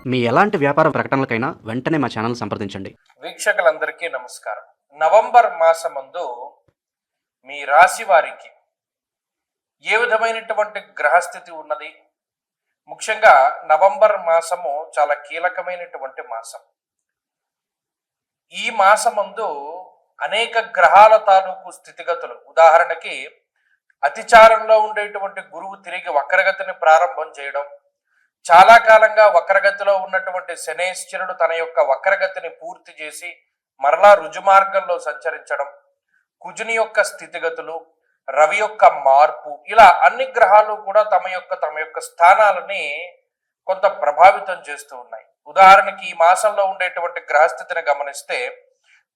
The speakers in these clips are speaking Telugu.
మీ ఎలాంటి వ్యాపార ప్రకటనలకైనా వెంటనే మా ఛానల్ సంప్రదించండి. వీక్షకులందరికీ నమస్కారం. నవంబర్ మాసమందు మీ రాశి వారికి ఏ విధమైనటువంటి గ్రహస్థితి ఉన్నది? ముఖ్యంగా నవంబర్ మాసము చాలా కీలకమైనటువంటి మాసం. ఈ మాసమందు అనేక గ్రహాల తాలూకు స్థితిగతులు, ఉదాహరణకి అతిచారంలో ఉండేటువంటి గురువు తిరిగి వక్రగతిని ప్రారంభం చేయడం, చాలా కాలంగా వక్రగతిలో ఉన్నటువంటి శనేశ్వరుడు తన యొక్క వక్రగతిని పూర్తి చేసి మరలా రుజుమార్గంలో సంచరించడం, కుజుని యొక్క స్థితిగతులు, రవి యొక్క మార్పు, ఇలా అన్ని గ్రహాలు కూడా తమ యొక్క స్థానాలని కొంత ప్రభావితం చేస్తూ ఉన్నాయి. ఉదాహరణకి ఈ మాసంలో ఉండేటువంటి గ్రహస్థితిని గమనిస్తే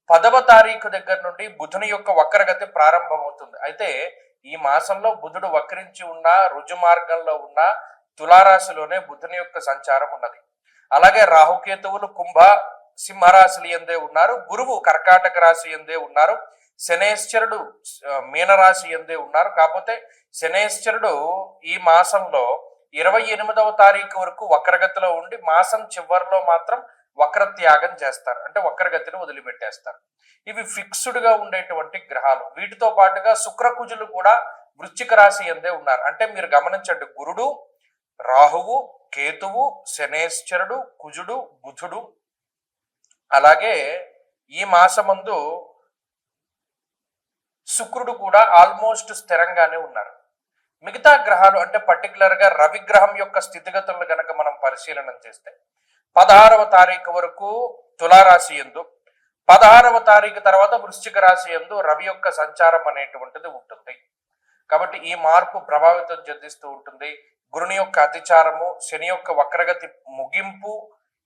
10వ తారీఖు దగ్గర నుండి బుధుని యొక్క వక్రగతి ప్రారంభమవుతుంది. అయితే ఈ మాసంలో బుధుడు వక్రించి ఉన్న రుజు మార్గంలో ఉన్న తులారాశిలోనే బుధుని యొక్క సంచారం ఉన్నది. అలాగే రాహుకేతువులు కుంభ సింహరాశులు ఎందే ఉన్నారు, గురువు కర్కాటక రాశి ఎందే ఉన్నారు, శనేశ్వరుడు మీనరాశి ఎందే ఉన్నారు. కాకపోతే శనేశ్వరుడు ఈ మాసంలో 28వ తారీఖు వరకు వక్రగతిలో ఉండి మాసం చివరిలో మాత్రం వక్రత్యాగం చేస్తారు, అంటే వక్రగతిని వదిలిపెట్టేస్తారు. ఇవి ఫిక్స్డ్ గా ఉండేటువంటి గ్రహాలు. వీటితో పాటుగా శుక్రకుజులు కూడా వృశ్చిక రాశి ఎందే ఉన్నారు. అంటే మీరు గమనించండి, గురుడు, రాహువు, కేతువు, శనేశ్వరుడు, కుజుడు, బుధుడు, అలాగే ఈ మాసమందు శుక్రుడు కూడా ఆల్మోస్ట్ స్థిరంగానే ఉన్నారు. మిగతా గ్రహాలు అంటే పర్టికులర్ గా రవి గ్రహం యొక్క స్థితిగతులను గనక మనం పరిశీలన చేస్తే 16వ తారీఖు వరకు తులారాశి యందు, 16వ తారీఖు తర్వాత వృశ్చిక రాశి యందు రవి యొక్క సంచారం అనేటువంటిది ఉంటుంది. కాబట్టి ఈ మార్పు ప్రభావితం చెందిస్తూ ఉంటుంది. గురుని యొక్క అతిచారము, శని యొక్క వక్రగతి ముగింపు,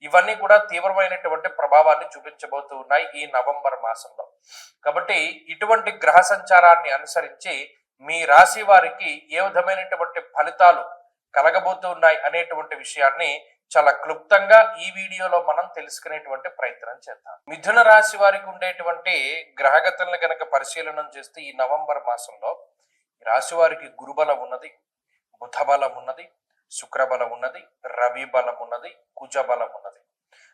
ఇవన్నీ కూడా తీవ్రమైనటువంటి ప్రభావాన్ని చూపించబోతూ ఉన్నాయి ఈ నవంబర్ మాసంలో. కాబట్టి ఇటువంటి గ్రహ సంచారాన్ని అనుసరించి మీ రాశి వారికి ఏ విధమైనటువంటి ఫలితాలు కలగబోతూ ఉన్నాయి అనేటువంటి విషయాన్ని చాలా క్లుప్తంగా ఈ వీడియోలో మనం తెలుసుకునేటువంటి ప్రయత్నం చేద్దాం. మిథున రాశి వారికి ఉండేటువంటి గ్రహగతులను కనుక పరిశీలన చేస్తే ఈ నవంబర్ మాసంలో రాశి వారికి గురుబలం ఉన్నది, బుధ బలం ఉన్నది, శుక్రబలం ఉన్నది, రవి బలం ఉన్నది, కుజ బలం ఉన్నది.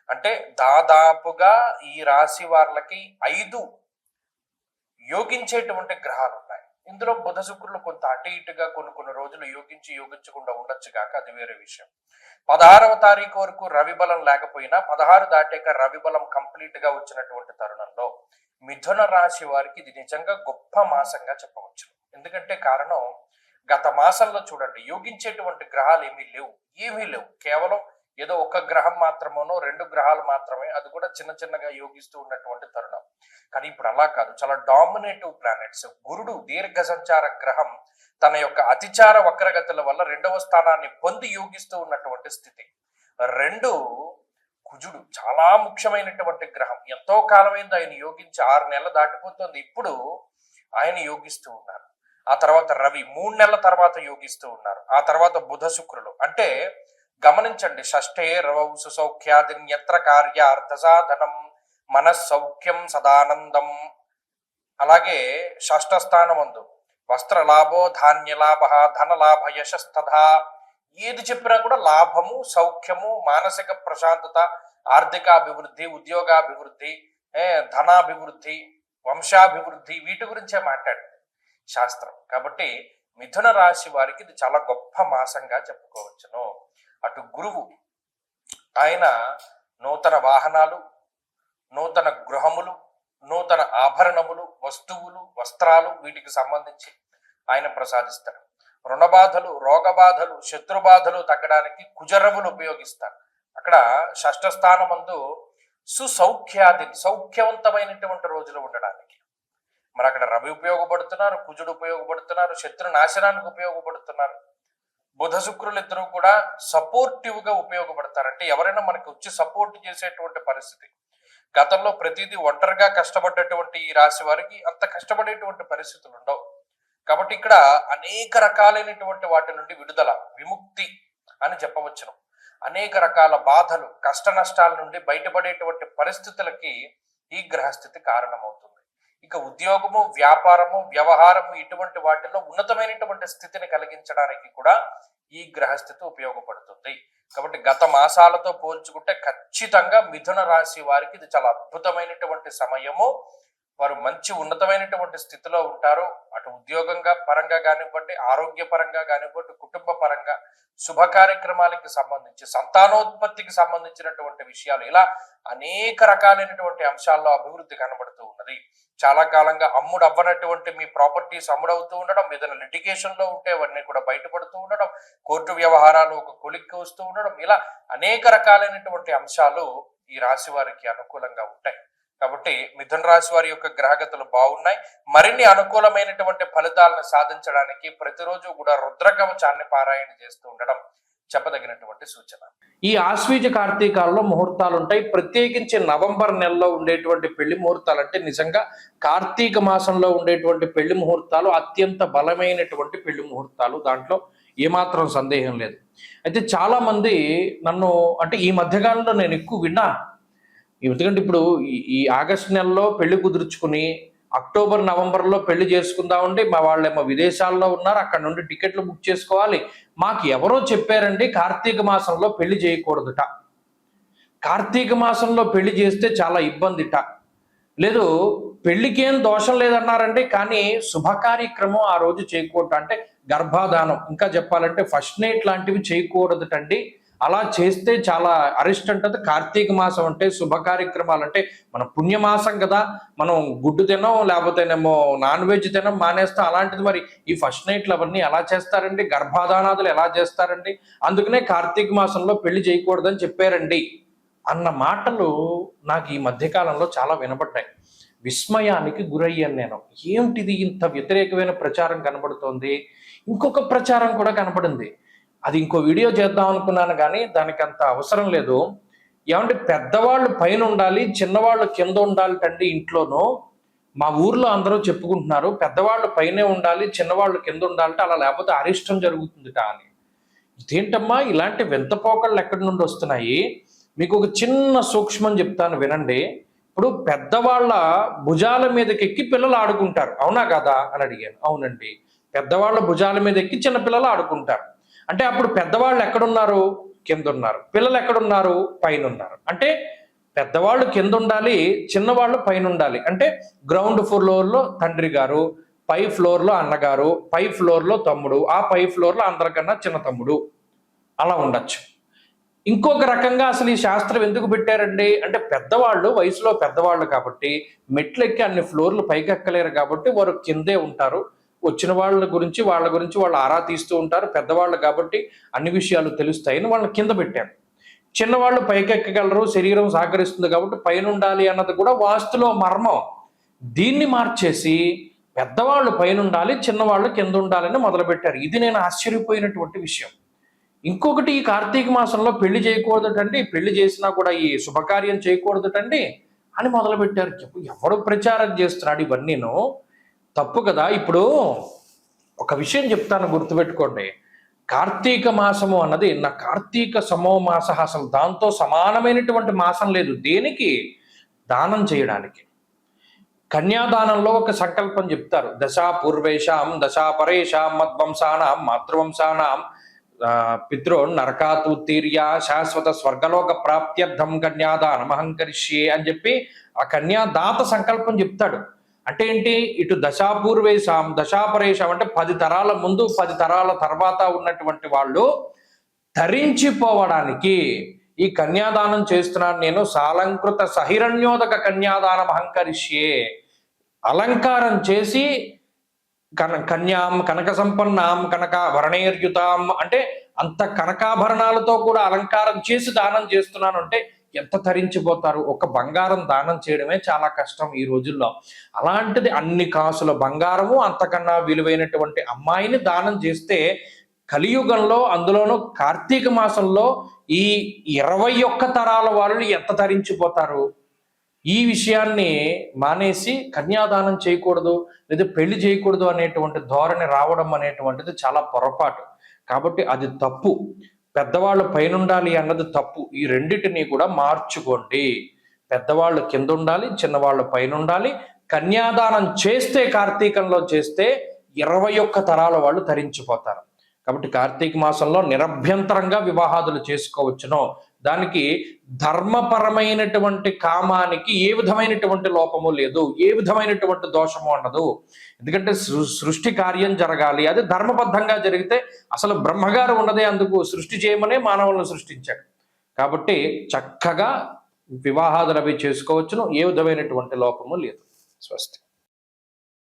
అంటే దాదాపుగా ఈ రాశి వాళ్ళకి 5 యోగించేటువంటి గ్రహాలు ఉన్నాయి. ఇందులో బుధ శుక్రులు కొంత అటు ఇటుగా కొన్ని రోజులు యోగించకుండా ఉండొచ్చు కాక అది వేరే విషయం. 16వ తారీఖు వరకు రవి బలం లేకపోయినా 16 దాటాక రవి బలం కంప్లీట్ గా వచ్చినటువంటి తరుణంలో మిథున రాశి వారికి ఇది నిజంగా గొప్ప మాసంగా చెప్పవచ్చు. ఎందుకంటే కారణం, గత మాసంలో చూడండి యోగించేటువంటి గ్రహాలు ఏమీ లేవు. కేవలం ఏదో ఒక గ్రహం మాత్రమేనో 2 గ్రహాలు మాత్రమే, అది కూడా చిన్నగా యోగిస్తూ ఉన్నటువంటి తరుణం. కానీ ఇప్పుడు అలా కాదు, చాలా డామినేటివ్ ప్లానెట్స్. గురుడు దీర్ఘ సంచార గ్రహం తన యొక్క అతిచార వక్రగతుల వల్ల 2వ స్థానాన్ని పొంది యోగిస్తూ ఉన్నటువంటి స్థితి. 2 కుజుడు చాలా ముఖ్యమైనటువంటి గ్రహం. ఎంతో కాలమైంది ఆయన యోగించి, 6 నెలలు దాటిపోతుంది. ఇప్పుడు ఆయన యోగిస్తూ ఉన్నారు. ఆ తర్వాత రవి 3 నెలల తర్వాత యోగిస్తూ ఉన్నారు. ఆ తర్వాత బుధ శుక్రులు. అంటే గమనించండి, షష్ఠే రవౌ సుసౌఖ్యాదిన్యత్ర కార్య అర్ధసాధనం మనస్సౌఖ్యం సదానందం. అలాగే షష్ఠ స్థానమందు వస్త్రలాభో ధాన్యలాభ ధనలాభ యశస్తథా. ఏది చెప్పినా కూడా లాభము, సౌఖ్యము, మానసిక ప్రశాంతత, ఆర్థికాభివృద్ధి, ఉద్యోగాభివృద్ధి, ధనాభివృద్ధి, వంశాభివృద్ధి, వీటి గురించే మాట్లాడింది శాస్త్రం. కాబట్టి మిథున రాశి వారికి ఇది చాలా గొప్ప మాసంగా చెప్పుకోవచ్చును. అటు గురువు ఆయన నూతన వాహనాలు, నూతన గృహములు, నూతన ఆభరణములు, వస్తువులు, వస్త్రాలు, వీటికి సంబంధించి ఆయన ప్రసాదిస్తారు. రుణబాధలు, రోగబాధలు, శత్రుబాధలు తగ్గడానికి కుజరములు ఉపయోగిస్తారు. అక్కడ షష్ఠ స్థానమందు సుసౌఖ్యాది, సౌఖ్యవంతమైనటువంటి రోజులు ఉండడానికి. మరి అక్కడ రవి ఉపయోగపడుతున్నారు, కుజుడు ఉపయోగపడుతున్నారు, శత్రు నాశనానికి ఉపయోగపడుతున్నారు. బుధ శుక్రులు ఇద్దరు కూడా సపోర్టివ్ గా ఉపయోగపడతారు. అంటే ఎవరైనా మనకి వచ్చి సపోర్ట్ చేసేటువంటి పరిస్థితి. గతంలో ప్రతిదీ ఒంటరిగా కష్టపడ్డటువంటి ఈ రాశి వారికి అంత కష్టపడేటువంటి పరిస్థితులు ఉండవు. కాబట్టి ఇక్కడ అనేక రకాలైనటువంటి వాటి నుండి విడుదల, విముక్తి అని చెప్పవచ్చును. అనేక రకాల బాధలు, కష్ట నష్టాల నుండి బయటపడేటువంటి పరిస్థితులకి ఈ గ్రహస్థితి కారణమవుతుంది. ఇక ఉద్యోగము, వ్యాపారము, వ్యవహారము ఇటువంటి వాటిలో ఉన్నతమైనటువంటి స్థితిని కలిగించడానికి కూడా ఈ గ్రహస్థితి ఉపయోగపడుతుంది. కాబట్టి గత మాసాలతో పోల్చుకుంటే ఖచ్చితంగా మిథున రాశి వారికి ఇది చాలా అద్భుతమైనటువంటి సమయము. వారు మంచి ఉన్నతమైనటువంటి స్థితిలో ఉంటారు. అటు ఉద్యోగంగా పరంగా కానివ్వండి, ఆరోగ్యపరంగా కానివ్వండి, కుటుంబ పరంగా, శుభ కార్యక్రమాలకి సంబంధించి, సంతానోత్పత్తికి సంబంధించినటువంటి విషయాలు, ఇలా అనేక రకాలైనటువంటి అంశాల్లో అభివృద్ధి కనబడుతూ ఉన్నది. చాలా కాలంగా అవ్వనటువంటి మీ ప్రాపర్టీస్ అమ్ముడవుతూ ఉండడం, ఏదైనా లిటిగేషన్ లో ఉంటే అవన్నీ కూడా బయటపడుతూ ఉండడం, కోర్టు వ్యవహారాలు ఒక కొలిక్కి వస్తూ ఉండడం, ఇలా అనేక రకాలైనటువంటి అంశాలు ఈ రాశి వారికి అనుకూలంగా ఉంటాయి. కాబట్టి మిథున రాశి వారి యొక్క గ్రహగతులు బాగున్నాయి. మరిన్ని అనుకూలమైనటువంటి ఫలితాలను సాధించడానికి ప్రతిరోజు కూడా రుద్రకవచాన్ని పారాయణ చేస్తూ ఉండడం చెప్పదగినటువంటి సూచన. ఈ ఆశ్వీజ కార్తీకాల్లో ముహూర్తాలు ఉంటాయి. ప్రత్యేకించి నవంబర్ నెలలో ఉండేటువంటి పెళ్లి ముహూర్తాలు అంటే నిజంగా కార్తీక మాసంలో ఉండేటువంటి పెళ్లి ముహూర్తాలు అత్యంత బలమైనటువంటి పెళ్లి ముహూర్తాలు. దాంట్లో ఏమాత్రం సందేహం లేదు. అయితే చాలా మంది నన్ను అంటే ఈ మధ్యకాలంలో నేను ఎక్కువ విన్నా, ఎందుకంటే ఇప్పుడు ఈ ఆగస్టు నెలలో పెళ్లి కుదుర్చుకుని అక్టోబర్ నవంబర్లో పెళ్లి చేసుకుందామండి, మా వాళ్ళేమో విదేశాల్లో ఉన్నారు, అక్కడ నుండి టికెట్లు బుక్ చేసుకోవాలి. మాకు ఎవరో చెప్పారండి కార్తీక మాసంలో పెళ్లి చేయకూడదుట, కార్తీక మాసంలో పెళ్లి చేస్తే చాలా ఇబ్బందిట, లేదు పెళ్లికేం దోషం లేదన్నారండి, కానీ శుభ కార్యక్రమం ఆ రోజు చేయకూడదు, అంటే గర్భాధానం ఇంకా చెప్పాలంటే ఫస్ట్ నైట్ లాంటివి చేయకూడదుటండి, అలా చేస్తే చాలా అరిస్ట్ అంటది. కార్తీక మాసం అంటే శుభ కార్యక్రమాలు అంటే మన పుణ్యమాసం కదా, మనం గుడ్డు తినం లేకపోతేనేమో నాన్ వెజ్ తినం మానేస్తాం, అలాంటిది మరి ఈ ఫస్ట్ నైట్లు అవన్నీ ఎలా చేస్తారండి, గర్భాధానాదులు ఎలా చేస్తారండి, అందుకనే కార్తీక మాసంలో పెళ్లి చేయకూడదని చెప్పారండి అన్న మాటలు నాకు ఈ మధ్యకాలంలో చాలా వినపడ్డాయి. విస్మయానికి గురయ్యాను నేను. ఏమిటిది ఇంత వ్యతిరేకమైన ప్రచారం కనబడుతోంది. ఇంకొక ప్రచారం కూడా కనపడింది, అది ఇంకో వీడియో చేద్దాం అనుకున్నాను కానీ దానికి అంత అవసరం లేదు. ఏమంటే పెద్దవాళ్ళు పైన ఉండాలి, చిన్నవాళ్ళు కింద ఉండాలి అండి ఇంట్లోనూ. మా ఊర్లో అందరూ చెప్పుకుంటున్నారు పెద్దవాళ్ళు పైనే ఉండాలి, చిన్నవాళ్ళు కింద ఉండాలంటే, అలా లేకపోతే అరిష్టం జరుగుతుందిట అని. ఇదేంటమ్మా ఇలాంటి వింత పోకళ్ళు ఎక్కడి నుండి వస్తున్నాయి? మీకు ఒక చిన్న సూక్ష్మం చెప్తాను వినండి. ఇప్పుడు పెద్దవాళ్ళ భుజాల మీదకి ఎక్కి పిల్లలు ఆడుకుంటారు, అవునా కదా అని అడిగాను. అవునండి, పెద్దవాళ్ళ భుజాల మీద ఎక్కి చిన్నపిల్లలు ఆడుకుంటారు. అంటే అప్పుడు పెద్దవాళ్ళు ఎక్కడున్నారు? కింద ఉన్నారు. పిల్లలు ఎక్కడున్నారు? పైన ఉన్నారు. అంటే పెద్దవాళ్ళు కింద ఉండాలి, చిన్నవాళ్ళు పైన ఉండాలి. అంటే గ్రౌండ్ ఫ్లోర్లో తండ్రి గారు, పై ఫ్లోర్లో అన్నగారు, పై ఫ్లోర్లో తమ్ముడు, ఆ పై ఫ్లోర్లో అందరికన్నా చిన్న తమ్ముడు, అలా ఉండొచ్చు. ఇంకొక రకంగా అసలు ఈ శాస్త్రం ఎందుకు పెట్టారండి అంటే పెద్దవాళ్ళు వయసులో పెద్దవాళ్ళు కాబట్టి మెట్లెక్కి అన్ని ఫ్లోర్లు పైకి ఎక్కలేరు కాబట్టి వారు కిందే ఉంటారు. వచ్చిన వాళ్ళ గురించి వాళ్ళు ఆరా తీస్తూ ఉంటారు. పెద్దవాళ్ళు కాబట్టి అన్ని విషయాలు తెలుస్తాయని వాళ్ళని కింద పెట్టారు. చిన్నవాళ్ళు పైకెక్కగలరు, శరీరం సహకరిస్తుంది కాబట్టి పైన ఉండాలి అన్నది కూడా వాస్తులో మర్మం. దీన్ని మార్చేసి పెద్దవాళ్ళు పైన ఉండాలి, చిన్నవాళ్ళు కింద ఉండాలని మొదలుపెట్టారు. ఇది నేను ఆశ్చర్యపోయినటువంటి విషయం. ఇంకొకటి, ఈ కార్తీక మాసంలో పెళ్లి చేయకూడదటండి, పెళ్లి చేసినా కూడా ఈ శుభకార్యం చేయకూడదటండి అని మొదలుపెట్టారు. ఎవడు ప్రచారం చేస్తున్నాడు ఇవన్నీను? తప్పు కదా. ఇప్పుడు ఒక విషయం చెప్తాను, గుర్తుపెట్టుకోండి. కార్తీక మాసము అన్నది నా కార్తీక సమో మాస, అసలు దాంతో సమానమైనటువంటి మాసం లేదు. దేనికి? దానం చేయడానికి. కన్యాదానంలో ఒక సంకల్పం చెప్తారు, దశా పూర్వేషాం దశా పరేషాం మద్వంశానాం మాతృవంశానాం పితృ నరకాత్ ఉత్తీర్య శాశ్వత స్వర్గలోక ప్రాప్త్యర్థం కన్యాదానం అహంకరిష్యే అని చెప్పి ఆ కన్యాదాత సంకల్పం చెప్తాడు. అంటే ఏంటి? ఇటు దశాపూర్వేశాం దశాపరేషాం అంటే 10 తరాల ముందు 10 తరాల తర్వాత ఉన్నటువంటి వాళ్ళు ధరించిపోవడానికి ఈ కన్యాదానం చేస్తున్నాను నేను, సాలంకృత సహిరణ్యోదక కన్యాదానం అహంకరిష్యే, అలంకారం చేసి కన్యాం కనక సంపన్నాం కనకాభరణైర్యుతాం అంటే అంత కనకాభరణాలతో కూడా అలంకారం చేసి దానం చేస్తున్నాను అంటే ఎంత తరించిపోతారు. ఒక బంగారం దానం చేయడమే చాలా కష్టం ఈ రోజుల్లో. అలాంటిది అన్ని కాసుల బంగారము, అంతకన్నా విలువైనటువంటి అమ్మాయిని దానం చేస్తే కలియుగంలో, అందులోనూ కార్తీక మాసంలో ఈ 21 తరాల వాళ్ళు ఎంత తరించిపోతారు. ఈ విషయాన్ని మానేసి కన్యాదానం చేయకూడదు లేదా పెళ్లి చేయకూడదు అనేటువంటి ధోరణి రావడం అనేటువంటిది చాలా పొరపాటు. కాబట్టి అది తప్పు. పెద్దవాళ్ళు పైన ఉండాలి అన్నది తప్పు. ఈ రెండిటిని కూడా మార్చుకోండి. పెద్దవాళ్ళు కింద ఉండాలి, చిన్నవాళ్ళు పైన ఉండాలి, కన్యాదానం చేస్తే, కార్తీకంలో చేస్తే 21 తరాల వాళ్ళు తరించిపోతారు. కాబట్టి కార్తీక మాసంలో నిరభ్యంతరంగా వివాహాదులు చేసుకోవచ్చును. దానికి ధర్మపరమైనటువంటి కామానికి ఏ విధమైనటువంటి లోపము లేదు, ఏ విధమైనటువంటి దోషము ఉండదు. ఎందుకంటే సృష్టి కార్యం జరగాలి, అది ధర్మబద్ధంగా జరిగితే అసలు బ్రహ్మగారు ఉన్నదే అందుకు, సృష్టి చేయమనే మానవులను సృష్టించాడు. కాబట్టి చక్కగా వివాహాదులు అవి చేసుకోవచ్చును, ఏ విధమైనటువంటి లోపము లేదు. స్వస్తి.